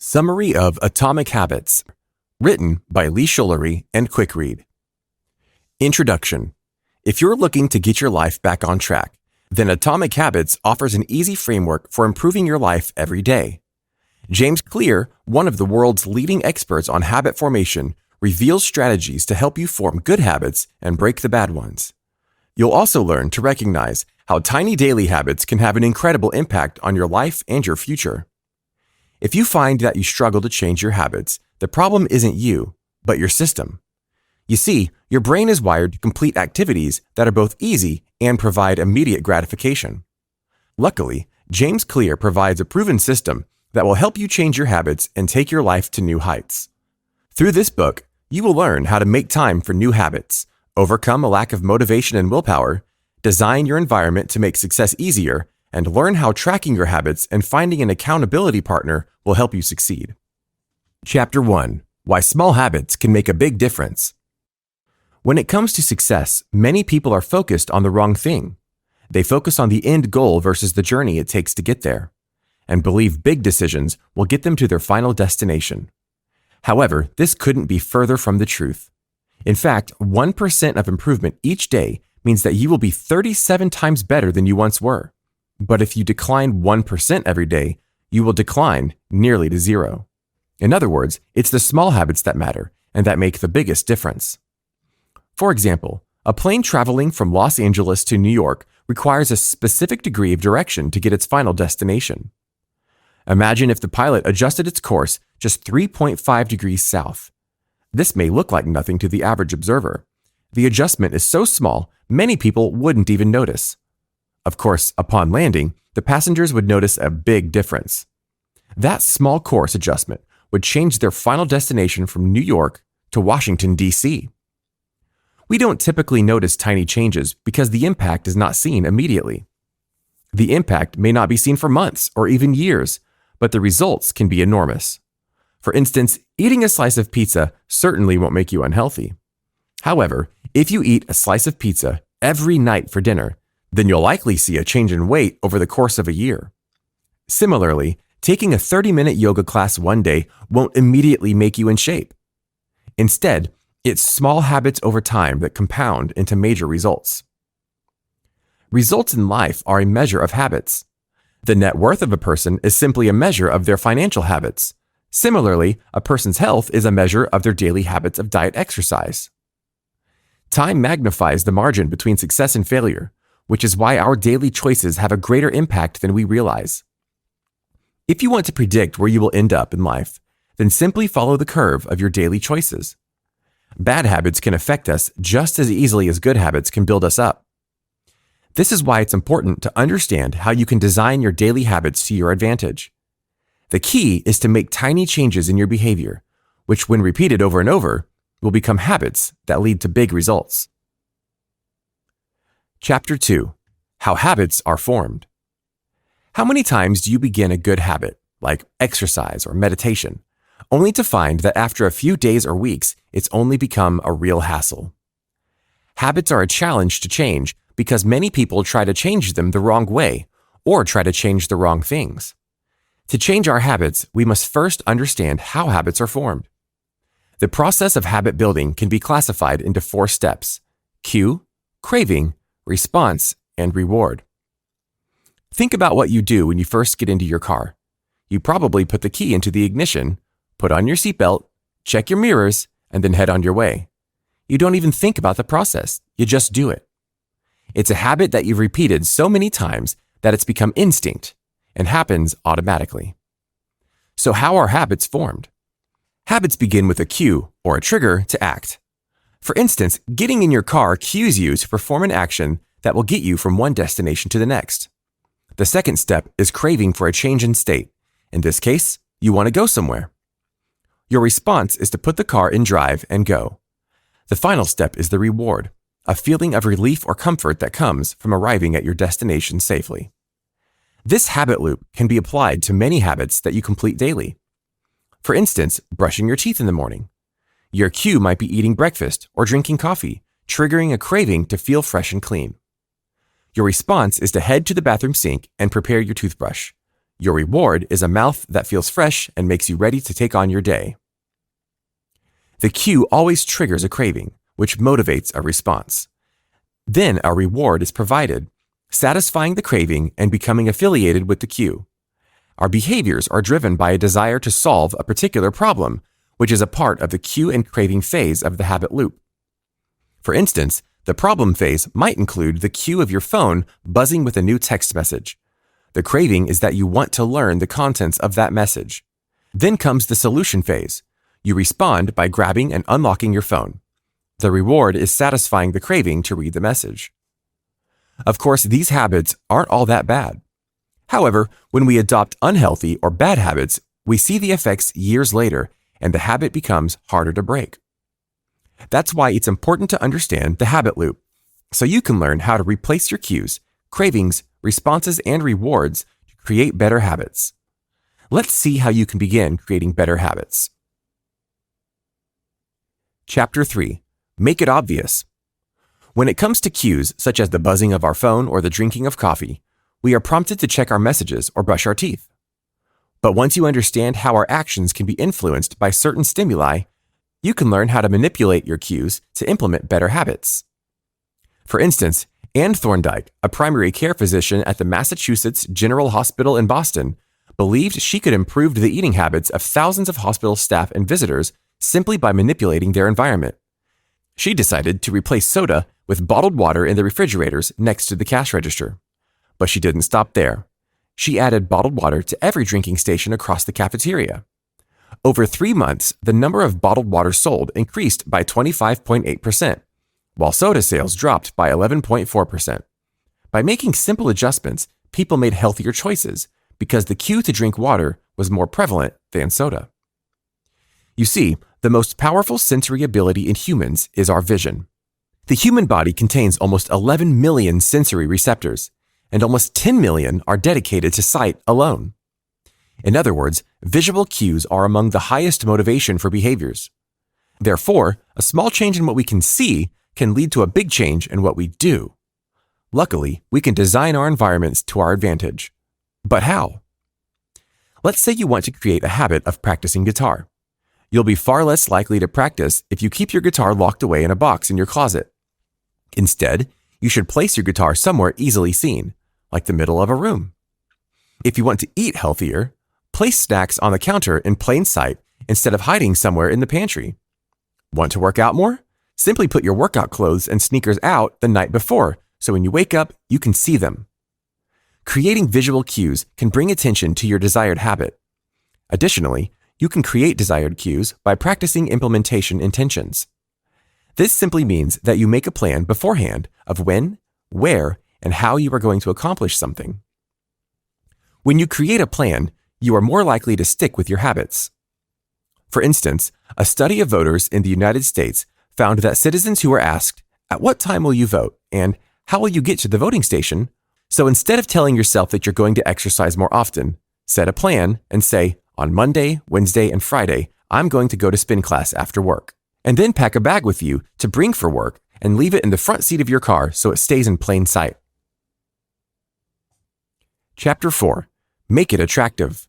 Summary of Atomic Habits, written by Lee Schullery and Quick Read. Introduction. If you're looking to get your life back on track, then Atomic Habits offers an easy framework for improving your life every day. James Clear, one of the world's leading experts on habit formation, reveals strategies to help you form good habits and break the bad ones. You'll also learn to recognize how tiny daily habits can have an incredible impact on your life and your future. If you find that you struggle to change your habits, the problem isn't you, but your system. You see, your brain is wired to complete activities that are both easy and provide immediate gratification. Luckily, James Clear provides a proven system that will help you change your habits and take your life to new heights. Through this book, you will learn how to make time for new habits, overcome a lack of motivation and willpower, design your environment to make success easier, and learn how tracking your habits and finding an accountability partner will help you succeed. Chapter 1. Why Small Habits Can Make a Big Difference. When it comes to success, many people are focused on the wrong thing. They focus on the end goal versus the journey it takes to get there, and believe big decisions will get them to their final destination. However, this couldn't be further from the truth. In fact, 1% of improvement each day means that you will be 37 times better than you once were. But if you decline 1% every day, you will decline nearly to zero. In other words, it's the small habits that matter and that make the biggest difference. For example, a plane traveling from Los Angeles to New York requires a specific degree of direction to get its final destination. Imagine if the pilot adjusted its course just 3.5 degrees south. This may look like nothing to the average observer. The adjustment is so small, many people wouldn't even notice. Of course, upon landing, the passengers would notice a big difference. That small course adjustment would change their final destination from New York to Washington, D.C. We don't typically notice tiny changes because the impact is not seen immediately. The impact may not be seen for months or even years, but the results can be enormous. For instance, eating a slice of pizza certainly won't make you unhealthy. However, if you eat a slice of pizza every night for dinner, then you'll likely see a change in weight over the course of a year. Similarly, taking a 30-minute yoga class one day won't immediately make you in shape. Instead, it's small habits over time that compound into major results. Results in life are a measure of habits. The net worth of a person is simply a measure of their financial habits. Similarly, a person's health is a measure of their daily habits of diet exercise. Time magnifies the margin between success and failure, which is why our daily choices have a greater impact than we realize. If you want to predict where you will end up in life, then simply follow the curve of your daily choices. Bad habits can affect us just as easily as good habits can build us up. This is why it's important to understand how you can design your daily habits to your advantage. The key is to make tiny changes in your behavior, which when repeated over and over, will become habits that lead to big results. Chapter 2. How Habits Are Formed. How many times do you begin a good habit, like exercise or meditation, only to find that after a few days or weeks, it's only become a real hassle? Habits are a challenge to change because many people try to change them the wrong way or try to change the wrong things. To change our habits, we must first understand how habits are formed. The process of habit building can be classified into 4 steps: cue, craving, response, and reward. Think about what you do when you first get into your car. You probably put the key into the ignition, put on your seatbelt, check your mirrors, and then head on your way. You don't even think about the process, you just do it. It's a habit that you've repeated so many times that it's become instinct and happens automatically. So how are habits formed? Habits begin with a cue or a trigger to act. For instance, getting in your car cues you to perform an action that will get you from one destination to the next. The second step is craving for a change in state. In this case, you want to go somewhere. Your response is to put the car in drive and go. The final step is the reward, a feeling of relief or comfort that comes from arriving at your destination safely. This habit loop can be applied to many habits that you complete daily. For instance, brushing your teeth in the morning. Your cue might be eating breakfast or drinking coffee, triggering a craving to feel fresh and clean. Your response is to head to the bathroom sink and prepare your toothbrush. Your reward is a mouth that feels fresh and makes you ready to take on your day. The cue always triggers a craving, which motivates a response. Then a reward is provided, satisfying the craving and becoming affiliated with the cue. Our behaviors are driven by a desire to solve a particular problem, which is a part of the cue and craving phase of the habit loop. For instance, the problem phase might include the cue of your phone buzzing with a new text message. The craving is that you want to learn the contents of that message. Then comes the solution phase. You respond by grabbing and unlocking your phone. The reward is satisfying the craving to read the message. Of course, these habits aren't all that bad. However, when we adopt unhealthy or bad habits, we see the effects years later, and the habit becomes harder to break. That's why it's important to understand the habit loop, so you can learn how to replace your cues, cravings, responses, and rewards to create better habits. Let's see how you can begin creating better habits. Chapter 3. Make it obvious. When it comes to cues, such as the buzzing of our phone or the drinking of coffee, we are prompted to check our messages or brush our teeth. But once you understand how our actions can be influenced by certain stimuli, you can learn how to manipulate your cues to implement better habits. For instance, Anne Thorndike, a primary care physician at the Massachusetts General Hospital in Boston, believed she could improve the eating habits of thousands of hospital staff and visitors simply by manipulating their environment. She decided to replace soda with bottled water in the refrigerators next to the cash register. But she didn't stop there. She added bottled water to every drinking station across the cafeteria. Over 3 months, the number of bottled water sold increased by 25.8%, while soda sales dropped by 11.4%. By making simple adjustments, people made healthier choices because the cue to drink water was more prevalent than soda. You see, the most powerful sensory ability in humans is our vision. The human body contains almost 11 million sensory receptors, and almost 10 million are dedicated to sight alone. In other words, visual cues are among the highest motivation for behaviors. Therefore, a small change in what we can see can lead to a big change in what we do. Luckily, we can design our environments to our advantage. But how? Let's say you want to create a habit of practicing guitar. You'll be far less likely to practice if you keep your guitar locked away in a box in your closet. Instead, you should place your guitar somewhere easily seen, like the middle of a room. If you want to eat healthier, place snacks on the counter in plain sight instead of hiding somewhere in the pantry. Want to work out more? Simply put your workout clothes and sneakers out the night before, so when you wake up, you can see them. Creating visual cues can bring attention to your desired habit. Additionally, you can create desired cues by practicing implementation intentions. This simply means that you make a plan beforehand of when, where, and how you are going to accomplish something. When you create a plan, you are more likely to stick with your habits. For instance, a study of voters in the United States found that citizens who were asked, "At what time will you vote?" and "How will you get to the voting station?" So instead of telling yourself that you're going to exercise more often, set a plan and say, "On Monday, Wednesday, and Friday, I'm going to go to spin class after work." And then pack a bag with you to bring for work and leave it in the front seat of your car so it stays in plain sight. Chapter 4. Make it attractive.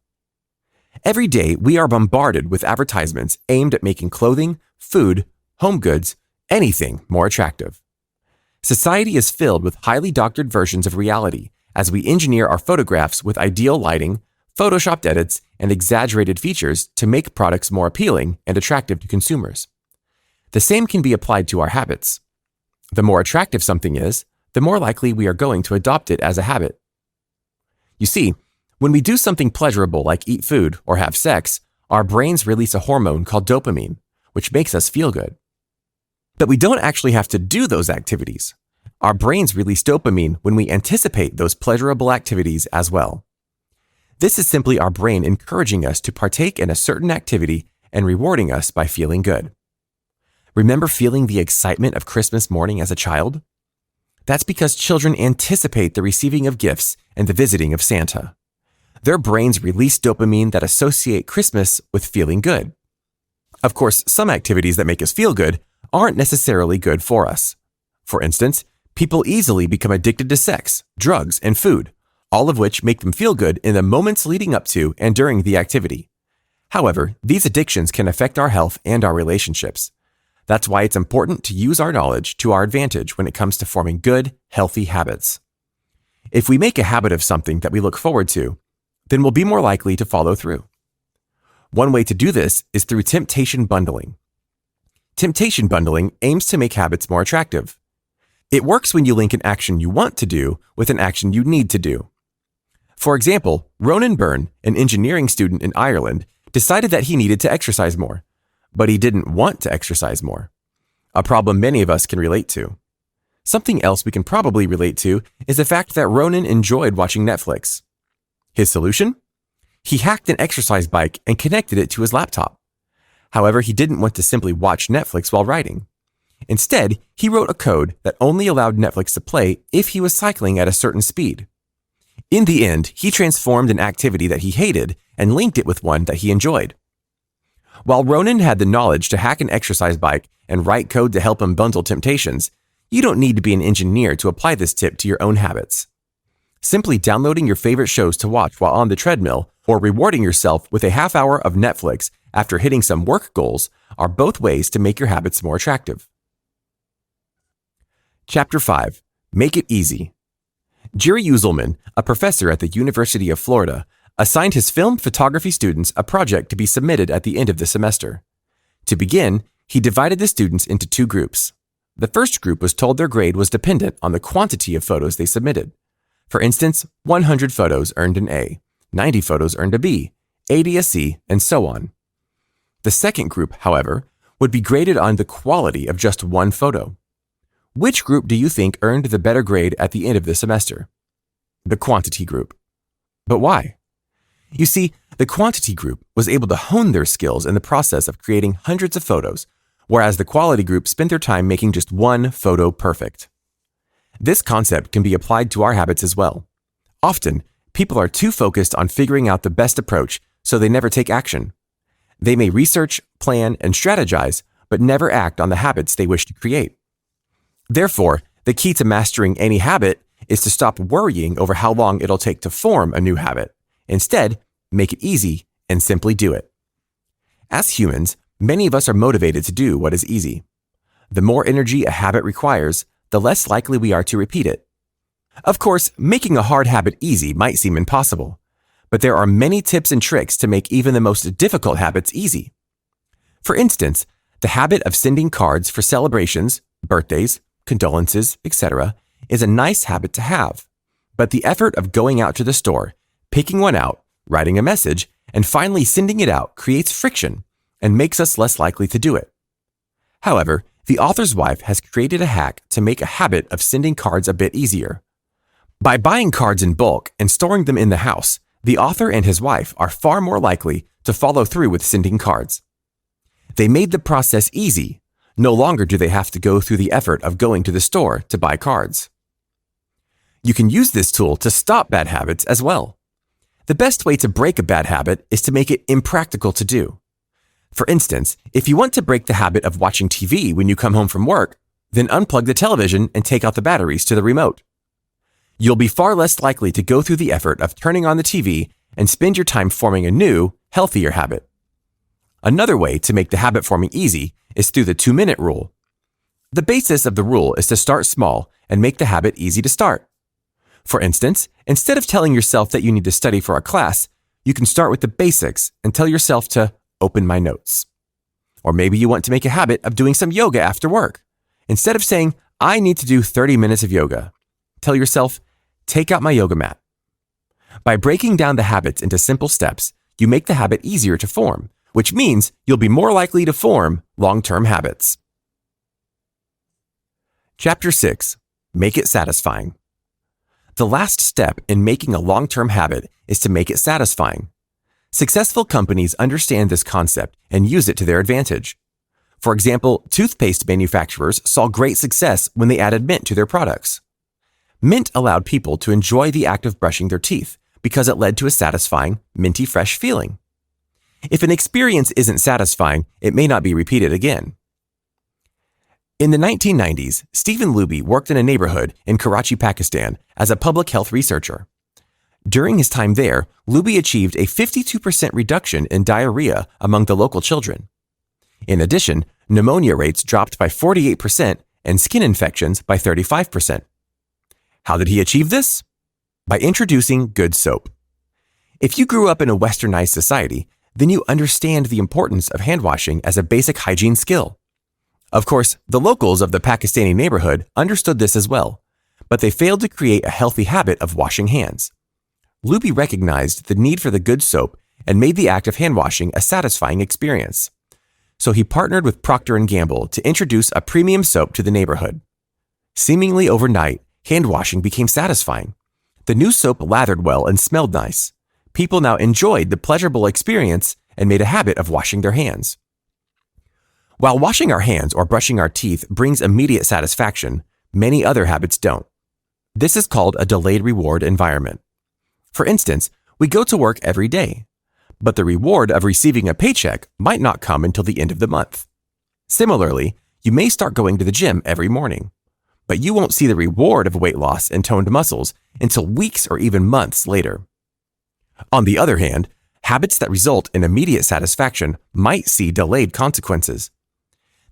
Every day, we are bombarded with advertisements aimed at making clothing, food, home goods, anything more attractive. Society is filled with highly doctored versions of reality as we engineer our photographs with ideal lighting, photoshopped edits, and exaggerated features to make products more appealing and attractive to consumers. The same can be applied to our habits. The more attractive something is, the more likely we are going to adopt it as a habit. You see, when we do something pleasurable like eat food or have sex, our brains release a hormone called dopamine, which makes us feel good. But we don't actually have to do those activities. Our brains release dopamine when we anticipate those pleasurable activities as well. This is simply our brain encouraging us to partake in a certain activity and rewarding us by feeling good. Remember feeling the excitement of Christmas morning as a child? That's because children anticipate the receiving of gifts and the visiting of Santa. Their brains release dopamine that associate Christmas with feeling good. Of course, some activities that make us feel good aren't necessarily good for us. For instance, people easily become addicted to sex, drugs, and food, all of which make them feel good in the moments leading up to and during the activity. However, these addictions can affect our health and our relationships. That's why it's important to use our knowledge to our advantage when it comes to forming good, healthy habits. If we make a habit of something that we look forward to, then we'll be more likely to follow through. One way to do this is through temptation bundling. Temptation bundling aims to make habits more attractive. It works when you link an action you want to do with an action you need to do. For example, Ronan Byrne, an engineering student in Ireland, decided that he needed to exercise more, but he didn't want to exercise more, a problem many of us can relate to. Something else we can probably relate to is the fact that Ronan enjoyed watching Netflix. His solution? He hacked an exercise bike and connected it to his laptop. However, he didn't want to simply watch Netflix while riding. Instead, he wrote a code that only allowed Netflix to play if he was cycling at a certain speed. In the end, he transformed an activity that he hated and linked it with one that he enjoyed. While Ronan had the knowledge to hack an exercise bike and write code to help him bundle temptations, you don't need to be an engineer to apply this tip to your own habits. Simply downloading your favorite shows to watch while on the treadmill or rewarding yourself with a half hour of Netflix after hitting some work goals are both ways to make your habits more attractive. Chapter 5. Make it easy. Jerry Uselman, a professor at the University of Florida, assigned his film photography students a project to be submitted at the end of the semester. To begin, he divided the students into two groups. The first group was told their grade was dependent on the quantity of photos they submitted. For instance, 100 photos earned an A, 90 photos earned a B, 80 a C, and so on. The second group, however, would be graded on the quality of just one photo. Which group do you think earned the better grade at the end of the semester? The quantity group. But why? You see, the quantity group was able to hone their skills in the process of creating hundreds of photos, whereas the quality group spent their time making just one photo perfect. This concept can be applied to our habits as well. Often, people are too focused on figuring out the best approach, so they never take action. They may research, plan, and strategize, but never act on the habits they wish to create. Therefore, the key to mastering any habit is to stop worrying over how long it'll take to form a new habit. Instead, make it easy and simply do it. As humans, many of us are motivated to do what is easy. The more energy a habit requires, the less likely we are to repeat it. Of course, making a hard habit easy might seem impossible, but there are many tips and tricks to make even the most difficult habits easy. For instance, the habit of sending cards for celebrations, birthdays, condolences, etc., is a nice habit to have, but the effort of going out to the store, picking one out, writing a message, and finally sending it out creates friction and makes us less likely to do it. However, the author's wife has created a hack to make a habit of sending cards a bit easier. By buying cards in bulk and storing them in the house, the author and his wife are far more likely to follow through with sending cards. They made the process easy. No longer do they have to go through the effort of going to the store to buy cards. You can use this tool to stop bad habits as well. The best way to break a bad habit is to make it impractical to do. For instance, if you want to break the habit of watching TV when you come home from work, then unplug the television and take out the batteries to the remote. You'll be far less likely to go through the effort of turning on the TV and spend your time forming a new, healthier habit. Another way to make the habit forming easy is through the 2-minute rule. The basis of the rule is to start small and make the habit easy to start. For instance, instead of telling yourself that you need to study for a class, you can start with the basics and tell yourself to open my notes. Or maybe you want to make a habit of doing some yoga after work. Instead of saying, I need to do 30 minutes of yoga, tell yourself, take out my yoga mat. By breaking down the habits into simple steps, you make the habit easier to form, which means you'll be more likely to form long-term habits. Chapter 6. Make it satisfying. The last step in making a long-term habit is to make it satisfying. Successful companies understand this concept and use it to their advantage. For example, toothpaste manufacturers saw great success when they added mint to their products. Mint allowed people to enjoy the act of brushing their teeth because it led to a satisfying, minty fresh feeling. If an experience isn't satisfying, it may not be repeated again. In the 1990s, Stephen Luby worked in a neighborhood in Karachi, Pakistan, as a public health researcher. During his time there, Luby achieved a 52% reduction in diarrhea among the local children. In addition, pneumonia rates dropped by 48% and skin infections by 35%. How did he achieve this? By introducing good soap. If you grew up in a westernized society, then you understand the importance of hand washing as a basic hygiene skill. Of course, the locals of the Pakistani neighborhood understood this as well, but they failed to create a healthy habit of washing hands. Luby recognized the need for the good soap and made the act of hand washing a satisfying experience. So he partnered with Procter & Gamble to introduce a premium soap to the neighborhood. Seemingly overnight, hand washing became satisfying. The new soap lathered well and smelled nice. People now enjoyed the pleasurable experience and made a habit of washing their hands. While washing our hands or brushing our teeth brings immediate satisfaction, many other habits don't. This is called a delayed reward environment. For instance, we go to work every day, but the reward of receiving a paycheck might not come until the end of the month. Similarly, you may start going to the gym every morning, but you won't see the reward of weight loss and toned muscles until weeks or even months later. On the other hand, habits that result in immediate satisfaction might see delayed consequences.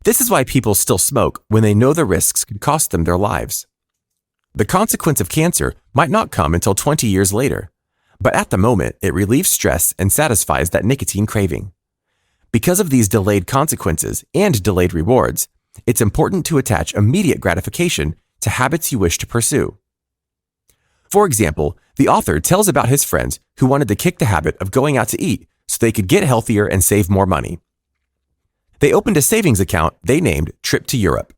This is why people still smoke when they know the risks could cost them their lives. The consequence of cancer might not come until 20 years later, but at the moment it relieves stress and satisfies that nicotine craving. Because of these delayed consequences and delayed rewards, it's important to attach immediate gratification to habits you wish to pursue. For example, the author tells about his friends who wanted to kick the habit of going out to eat so they could get healthier and save more money. They opened a savings account they named Trip to Europe.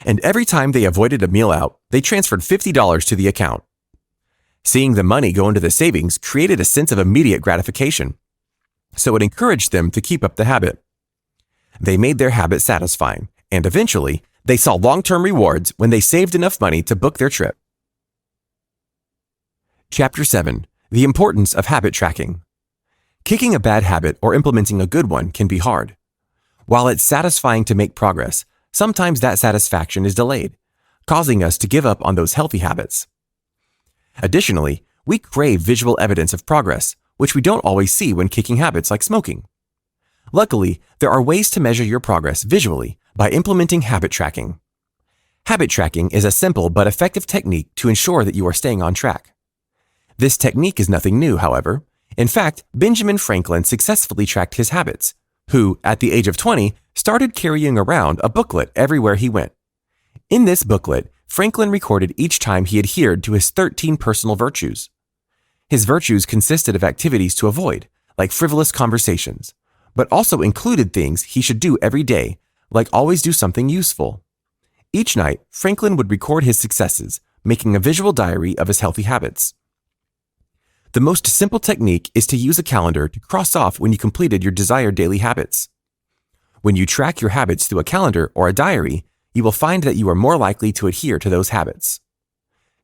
And every time they avoided a meal out, they transferred $50 to the account. Seeing the money go into the savings created a sense of immediate gratification, so it encouraged them to keep up the habit. They made their habit satisfying, and eventually, they saw long-term rewards when they saved enough money to book their trip. Chapter 7. The Importance of Habit Tracking. Kicking a bad habit or implementing a good one can be hard. While it's satisfying to make progress, sometimes that satisfaction is delayed, causing us to give up on those healthy habits. Additionally, we crave visual evidence of progress, which we don't always see when kicking habits like smoking. Luckily, there are ways to measure your progress visually by implementing habit tracking. Habit tracking is a simple but effective technique to ensure that you are staying on track. This technique is nothing new, however. In fact, Benjamin Franklin successfully tracked his habits, who, at the age of 20, started carrying around a booklet everywhere he went. In this booklet, Franklin recorded each time he adhered to his 13 personal virtues. His virtues consisted of activities to avoid, like frivolous conversations, but also included things he should do every day, like always do something useful. Each night, Franklin would record his successes, making a visual diary of his healthy habits. The most simple technique is to use a calendar to cross off when you completed your desired daily habits. When you track your habits through a calendar or a diary, you will find that you are more likely to adhere to those habits.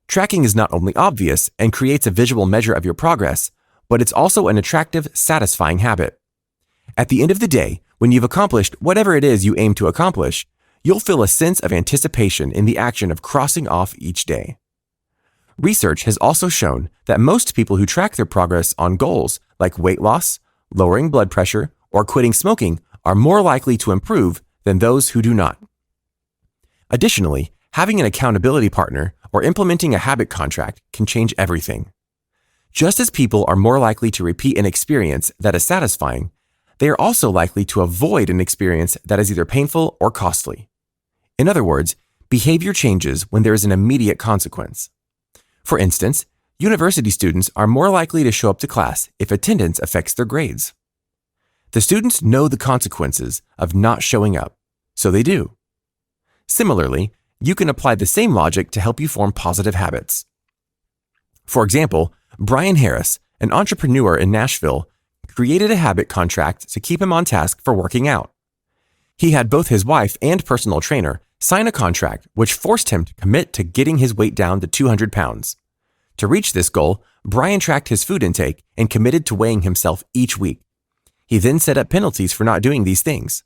Tracking is not only obvious and creates a visual measure of your progress, but it's also an attractive, satisfying habit. At the end of the day, when you've accomplished whatever it is you aim to accomplish, you'll feel a sense of anticipation in the action of crossing off each day. Research has also shown that most people who track their progress on goals like weight loss, lowering blood pressure, or quitting smoking are more likely to improve than those who do not. Additionally, having an accountability partner or implementing a habit contract can change everything. Just as people are more likely to repeat an experience that is satisfying, they are also likely to avoid an experience that is either painful or costly. In other words, behavior changes when there is an immediate consequence. For instance, university students are more likely to show up to class if attendance affects their grades. The students know the consequences of not showing up, so they do. Similarly, you can apply the same logic to help you form positive habits. For example, Brian Harris, an entrepreneur in Nashville, created a habit contract to keep him on task for working out. He had both his wife and personal trainer sign a contract which forced him to commit to getting his weight down to 200 pounds. To reach this goal, Brian tracked his food intake and committed to weighing himself each week. He then set up penalties for not doing these things.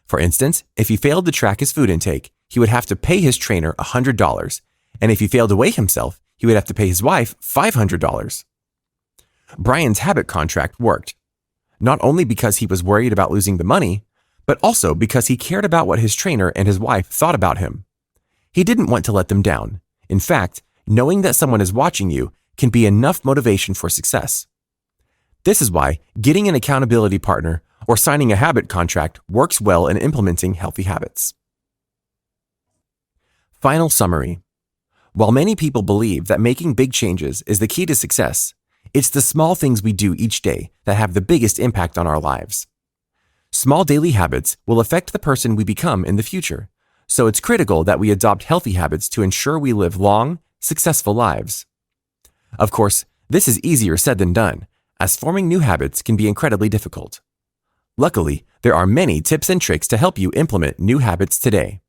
For instance, if he failed to track his food intake, he would have to pay his trainer $100, and if he failed to weigh himself, he would have to pay his wife $500. Brian's habit contract worked, not only because he was worried about losing the money, but also because he cared about what his trainer and his wife thought about him. He didn't want to let them down. In fact, knowing that someone is watching you can be enough motivation for success. This is why getting an accountability partner or signing a habit contract works well in implementing healthy habits. Final summary. While many people believe that making big changes is the key to success, it's the small things we do each day that have the biggest impact on our lives. Small daily habits will affect the person we become in the future, so it's critical that we adopt healthy habits to ensure we live long, successful lives. Of course, this is easier said than done, as forming new habits can be incredibly difficult. Luckily, there are many tips and tricks to help you implement new habits today.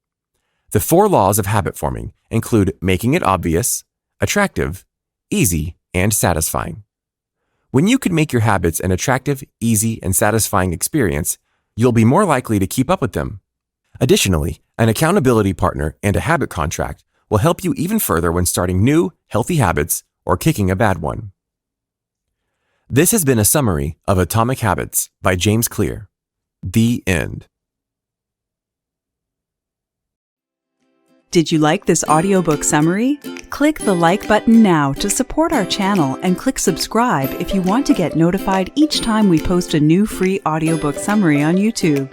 The 4 laws of habit forming include making it obvious, attractive, easy, and satisfying. When you can make your habits an attractive, easy, and satisfying experience, you'll be more likely to keep up with them. Additionally, an accountability partner and a habit contract will help you even further when starting new, healthy habits or kicking a bad one. This has been a summary of Atomic Habits by James Clear. The end. Did you like this audiobook summary? Click the like button now to support our channel and click subscribe if you want to get notified each time we post a new free audiobook summary on YouTube.